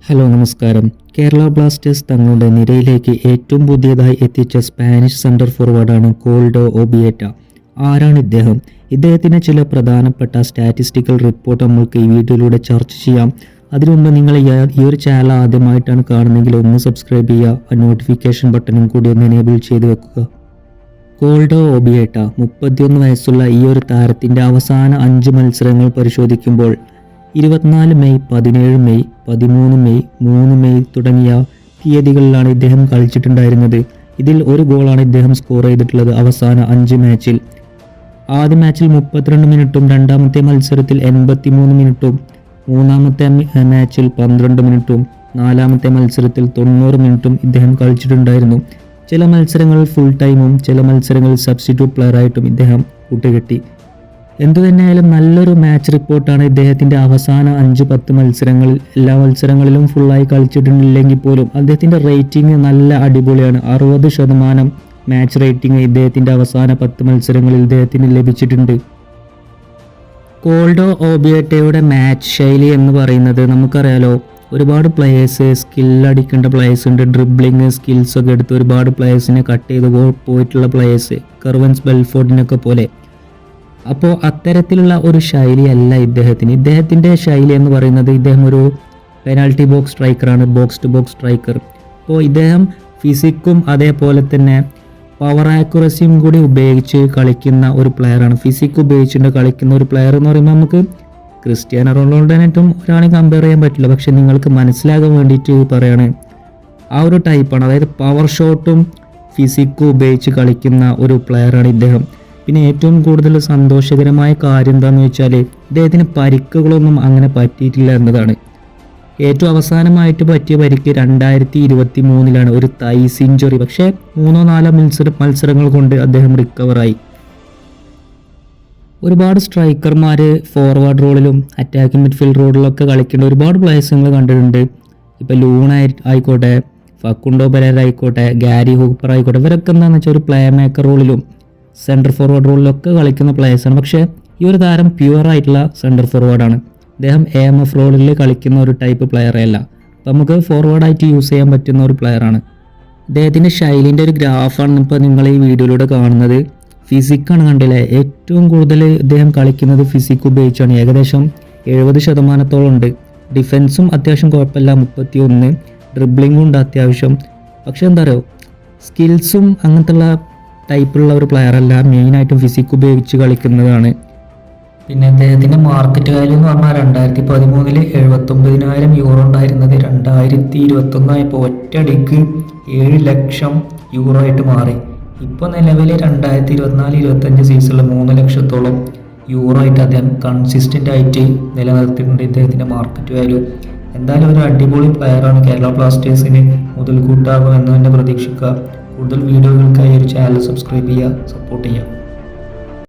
Hello നമസ്കാരം. Kerala Blasters തങ്ങളുടെ നിരയിലേക്ക് ഏറ്റവും പുതിയതായി എത്തിച്ച സ്പാനിഷ് സെൻറ്റർ ഫോർവേഡാണ് കോൾഡോ ഒബിയേറ്റ. ആരാണ് ഇദ്ദേഹം? ഇദ്ദേഹത്തിൻ്റെ ചില പ്രധാനപ്പെട്ട സ്റ്റാറ്റിസ്റ്റിക്കൽ റിപ്പോർട്ട് നമ്മൾക്ക് ഈ വീഡിയോയിലൂടെ ചർച്ച ചെയ്യാം. അതിനുമുമ്പ് നിങ്ങൾ ഈ ഒരു ചാനൽ ആദ്യമായിട്ടാണ് കാണുന്നതെങ്കിൽ ഒന്ന് സബ്സ്ക്രൈബ് ചെയ്യുക, ആ നോട്ടിഫിക്കേഷൻ ബട്ടണും കൂടി ഒന്ന് എനേബിൾ ചെയ്ത് വെക്കുക. കോൾഡോ ഒബിയേറ്റ 31 വയസ്സുള്ള ഈ ഒരു താരത്തിൻ്റെ അവസാന 5 മത്സരങ്ങൾ പരിശോധിക്കുമ്പോൾ 24 മെയ്, 17 മെയ്, 13 മെയ്, 3 മെയ് തുടങ്ങിയ തീയതികളിലാണ് ഇദ്ദേഹം കളിച്ചിട്ടുണ്ടായിരുന്നത്. ഇതിൽ ഒരു ഗോളാണ് ഇദ്ദേഹം സ്കോർ ചെയ്തിട്ടുള്ളത് അവസാന 5 മാച്ചിൽ. ആദ്യ മാച്ചിൽ 32 മിനിറ്റും രണ്ടാമത്തെ മത്സരത്തിൽ 83 മിനിറ്റും മൂന്നാമത്തെ മാച്ചിൽ 12 മിനിറ്റും നാലാമത്തെ മത്സരത്തിൽ 90 മിനിറ്റും ഇദ്ദേഹം കളിച്ചിട്ടുണ്ടായിരുന്നു. ചില മത്സരങ്ങളിൽ ഫുൾ ടൈമും ചില മത്സരങ്ങളിൽ സബ്സ്റ്റിറ്റ്യൂട്ട് പ്ലെയറായിട്ടും ഇദ്ദേഹം കൂട്ടുകെട്ടി. എന്തുതന്നെയായാലും നല്ലൊരു മാച്ച് റിപ്പോർട്ടാണ് ഇദ്ദേഹത്തിൻ്റെ അവസാന 5-10 മത്സരങ്ങളിൽ. എല്ലാ മത്സരങ്ങളിലും ഫുള്ളായി കളിച്ചിട്ടില്ലെങ്കിൽ പോലും അദ്ദേഹത്തിൻ്റെ റേറ്റിംഗ് നല്ല അടിപൊളിയാണ്. 60% മാച്ച് റേറ്റിംഗ് ഇദ്ദേഹത്തിൻ്റെ അവസാന 10 മത്സരങ്ങളിൽ ഇദ്ദേഹത്തിന് ലഭിച്ചിട്ടുണ്ട്. കോൾഡോ ഒബിയേറ്റയുടെ മാച്ച് ശൈലി എന്ന് പറയുന്നത് നമുക്കറിയാലോ, ഒരുപാട് പ്ലേയേഴ്സ് സ്കില്ലടിക്കേണ്ട പ്ലേയേഴ്സ് ഉണ്ട്. ഡ്രിബ്ലിങ് സ്കിൽസൊക്കെ എടുത്ത് ഒരുപാട് പ്ലേയേഴ്സിനെ കട്ട് ചെയ്ത് പോയിട്ടുള്ള പ്ലേയേഴ്സ്, കെർവൻസ് ബെൽഫോർഡിനൊക്കെ പോലെ. അപ്പോൾ അത്തരത്തിലുള്ള ഒരു ശൈലിയല്ല ഇദ്ദേഹത്തിന്. ഇദ്ദേഹത്തിൻ്റെ ശൈലി എന്ന് പറയുന്നത് ഇദ്ദേഹം ഒരു പെനാൽറ്റി ബോക്സ് സ്ട്രൈക്കറാണ്, ബോക്സ് ടു ബോക്സ് സ്ട്രൈക്കർ. അപ്പോൾ ഇദ്ദേഹം ഫിസിക്കും അതേപോലെ തന്നെ പവർ ആക്യുറസിയും കൂടി ഉപയോഗിച്ച് കളിക്കുന്ന ഒരു പ്ലെയറാണ്. ഫിസിക് ഉപയോഗിച്ചുകൊണ്ട് കളിക്കുന്ന ഒരു പ്ലെയർ എന്ന് പറയുമ്പോൾ നമുക്ക് ക്രിസ്ത്യാനോ റൊണാൾഡോനായിട്ടും ഒരാളെ കമ്പയർ ചെയ്യാൻ പറ്റില്ല. പക്ഷെ നിങ്ങൾക്ക് മനസ്സിലാകാൻ വേണ്ടിയിട്ട് പറയാണ്, ആ ഒരു ടൈപ്പാണ്. അതായത് പവർ ഷോട്ടും ഫിസിക്കും ഉപയോഗിച്ച് കളിക്കുന്ന ഒരു പ്ലെയറാണ് ഇദ്ദേഹം. പിന്നെ ഏറ്റവും കൂടുതൽ സന്തോഷകരമായ കാര്യം എന്താണെന്ന് വെച്ചാൽ ഇദ്ദേഹത്തിന് പരിക്കുകളൊന്നും അങ്ങനെ പറ്റിയിട്ടില്ല എന്നതാണ്. ഏറ്റവും അവസാനമായിട്ട് പറ്റിയ പരിക്ക് 2023 ഒരു തൈസ് ഇഞ്ചുറി. പക്ഷേ 3-4 മത്സരങ്ങൾ കൊണ്ട് അദ്ദേഹം റിക്കവറായി. ഒരുപാട് സ്ട്രൈക്കർമാർ ഫോർവേഡ് റോളിലും അറ്റാക്കിംഗ് മിഡ്ഫീൽഡ് റോളിലൊക്കെ കളിക്കേണ്ട ഒരുപാട് പ്ലേയേഴ്സ് നിങ്ങൾ കണ്ടിട്ടുണ്ട്. ഇപ്പോൾ ലൂണ ആയിക്കോട്ടെ, ഫക്കുണ്ടോ പെരേര ആയിക്കോട്ടെ, ഗാരി ഹൂപ്പർ ആയിക്കോട്ടെ, ഇവരൊക്കെ എന്താണെന്ന് വെച്ചാൽ ഒരു പ്ലേ മേക്കർ റോളിലും സെൻറ്റർ ഫോർവേഡ് റോളിലൊക്കെ കളിക്കുന്ന പ്ലേയേഴ്സാണ്. പക്ഷേ ഈ ഒരു താരം പ്യുവറായിട്ടുള്ള സെൻറ്റർ ഫോർവേഡാണ്. അദ്ദേഹം AMF റോളിൽ കളിക്കുന്ന ഒരു ടൈപ്പ് പ്ലെയറേ അല്ല. അപ്പോൾ നമുക്ക് ഫോർവേഡായിട്ട് യൂസ് ചെയ്യാൻ പറ്റുന്ന ഒരു പ്ലെയറാണ്. അദ്ദേഹത്തിൻ്റെ ശൈലിൻ്റെ ഒരു ഗ്രാഫാണ് ഇപ്പോൾ നിങ്ങൾ ഈ വീഡിയോയിലൂടെ കാണുന്നത്. ഫിസിക്കാണ് കണ്ടില്ലേ, ഏറ്റവും കൂടുതൽ ഇദ്ദേഹം കളിക്കുന്നത് ഫിസിക് ഉപയോഗിച്ചാണ്. ഏകദേശം 70% ഉണ്ട്. ഡിഫെൻസും അത്യാവശ്യം കുഴപ്പമില്ല, 31. ഡ്രിബ്ലിങ്ങും ഉണ്ട് അത്യാവശ്യം. പക്ഷെ എന്താ പറയുക, സ്കിൽസും അങ്ങനത്തുള്ള ടൈപ്പുള്ള ഒരു പ്ലെയർ അല്ല. മെയിനായിട്ടും ഫിസിക് ഉപയോഗിച്ച് കളിക്കുന്നതാണ്. പിന്നെ അദ്ദേഹത്തിൻ്റെ മാർക്കറ്റ് വാല്യൂ എന്ന് പറഞ്ഞാൽ 2013 €79,000 ഉണ്ടായിരുന്നത് 2021 ആയപ്പോൾ ഒറ്റയടിക്ക് 7 ലക്ഷം യൂറോ ആയിട്ട് മാറി. ഇപ്പോൾ നിലവിൽ 2024-25 സീസണിൽ 3 ലക്ഷത്തോളം യൂറോ ആയിട്ട് അദ്ദേഹം കൺസിസ്റ്റൻ്റ് ആയിട്ട് നിലനിർത്തിയിട്ടുണ്ട് ഇദ്ദേഹത്തിൻ്റെ മാർക്കറ്റ് വാല്യൂ. എന്തായാലും ഒരു അടിപൊളി പ്ലെയറാണ്. കേരള ബ്ലാസ്റ്റേഴ്സിന് മുതൽക്കൂട്ടാകും എന്ന് തന്നെ പ്രതീക്ഷിക്കുക. കൂടുതൽ വീഡിയോകൾക്കായി ഒരു ചാനൽ സബ്സ്ക്രൈബ് ചെയ്യുക, സപ്പോർട്ട് ചെയ്യുക.